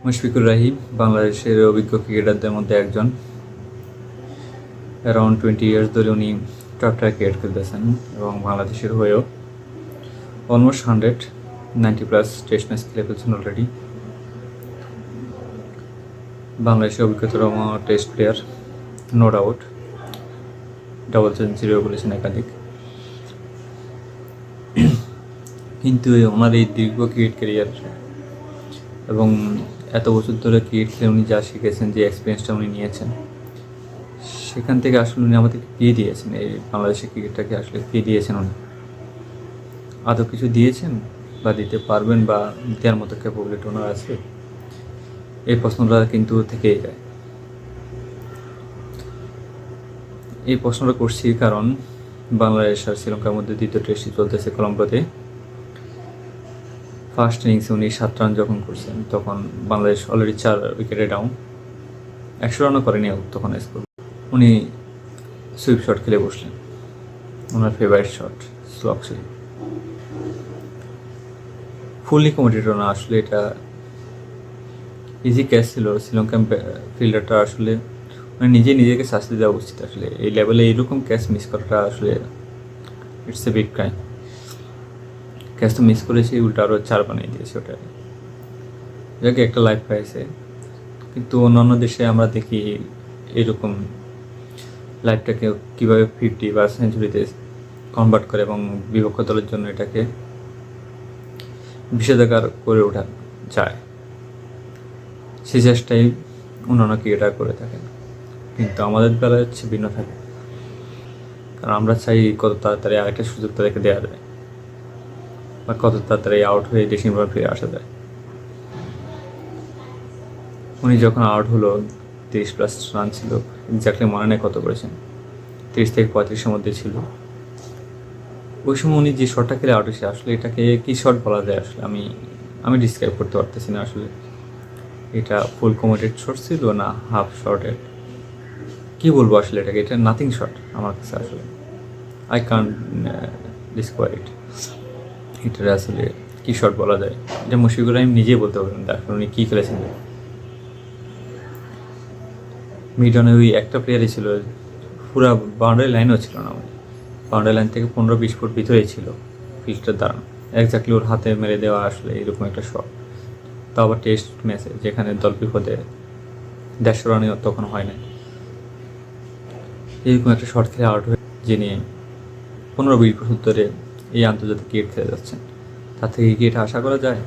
মুশফিকুর রহিম বাংলাদেশের অভিজ্ঞ ক্রিকেটারদের মধ্যে একজন। অ্যারাউন্ড 20 ইয়ার্স ধরে উনি টপ টায়ার ক্রিকেট খেলতেছেন এবং বাংলাদেশের হয়েও অলমোস্ট 190+ টেস্ট ম্যাচ খেলে ফেলছেন অলরেডি। বাংলাদেশের অভিজ্ঞতম test player, no doubt. Double সেঞ্চুরিও করেছেন একাধিক। কিন্তু ওনার এই দীর্ঘ ক্রিকেট ক্যারিয়ার এবং এত বছর ধরে ক্রিকেট খেলে উনি যা শিখেছেন, যে এক্সপিরিয়েন্সটা উনি নিয়েছেন, সেখান থেকে আসলে উনি আমাদেরকে কী দিয়েছেন? এই বাংলাদেশের ক্রিকেটটাকে আসলে কী দিয়েছেন উনি? আদৌ কিছু দিয়েছেন বা দিতে পারবেন বা দেওয়ার মতো ক্যাপাবিলিটি ওনার আছে? এই প্রশ্নটা কিন্তু থেকেই যায়। এই প্রশ্নটা করছি কারণ বাংলাদেশ আর শ্রীলঙ্কার মধ্যে দ্বিতীয় টেস্টটি চলতেছে কলম্বোতে। ফার্স্ট ইনিংসে উনি 7 রান যখন করছেন তখন বাংলাদেশ অলরেডি 4 উইকেটে ডাউন। 100 রানও করেনি তখন স্কোর। উনি সুইপ শট খেলে বসলেন, ওনার ফেভারিট শট স্লগ ছিল। ফুললি কমিটেড না, আসলে এটা ইজি ক্যাচ ছিল। শ্রীলঙ্কান ফিল্ডারটা আসলে মানে নিজেকে শাস্তি দেওয়া উচিত। আসলে এই লেভেলে এইরকম ক্যাচ মিস করাটা আসলে it's a big crime. Catch তো মিস করেছে, উল্টা আরও 4 বানিয়ে দিয়েছে ওটা। যাকে একটা লাইফ পাইছে, কিন্তু অন্যান্য দেশে আমরা দেখি এরকম লাইফটাকে কীভাবে 50 বা সেঞ্চুরিতে কনভার্ট করে এবং বিপক্ষ দলের জন্য এটাকে বিষেধাগার করে ওঠা যায়। সেই চেষ্টাই অন্যান্য ক্রিকেটার করে থাকেন, কিন্তু আমাদের বেলায় হচ্ছে ভিন্ন থাকে। কারণ আমরা চাই কত তাড়াতাড়ি আরেকটা সুযোগ তাদেরকে দেওয়া যায় বা কত তাড়াতাড়ি আউট হয়ে দেশে ফিরে আসা যায়। উনি যখন আউট হলো 30+ রান ছিল, এক্স্যাক্টলি মনে নেই কত করেছেন, 30 থেকে 35-এর মধ্যে ছিল। ওই সময় উনি যে শটটা খেলে আউট হয়েছে, আসলে এটাকে কী শট বলা যায় আসলে আমি ডিসক্রাইব করতে পারতেছি না। আসলে এটা ফুল কমিটেড শট ছিল না হাফ শটের, কী বলবো আসলে এটাকে? এটা নাথিং শট আমার কাছে। আসলে আই কান্ট ডিসক্রাইব ইট। এটা আসলে কী শট বলা যায়, এটা মুশফিকুর রহিম নিজেই বলতে পারবেন দেখুন উনি কী খেলেছেন। মিডনে ওই একটা প্লেয়ারই ছিল, পুরো বাউন্ডারি লাইনও ছিল না, বাউন্ডারি লাইন থেকে 15-20 ফুট ভিতরেই ছিল ফিল্ডটার দাঁড়ানো। এক্স্যাক্টলি ওর হাতে মেরে দেওয়া আসলে এরকম একটা শট, তাও আবার টেস্ট ম্যাচে যেখানে দল বিপদে 150 রানও তখন হয় না। এরকম একটা শট খেলে আউট হয়ে যিনি 15-20 বছর ধরে এই আন্তর্জাতিক ক্রিকেট খেলে যাচ্ছেন, তার থেকে কি এটা আশা করা যায়?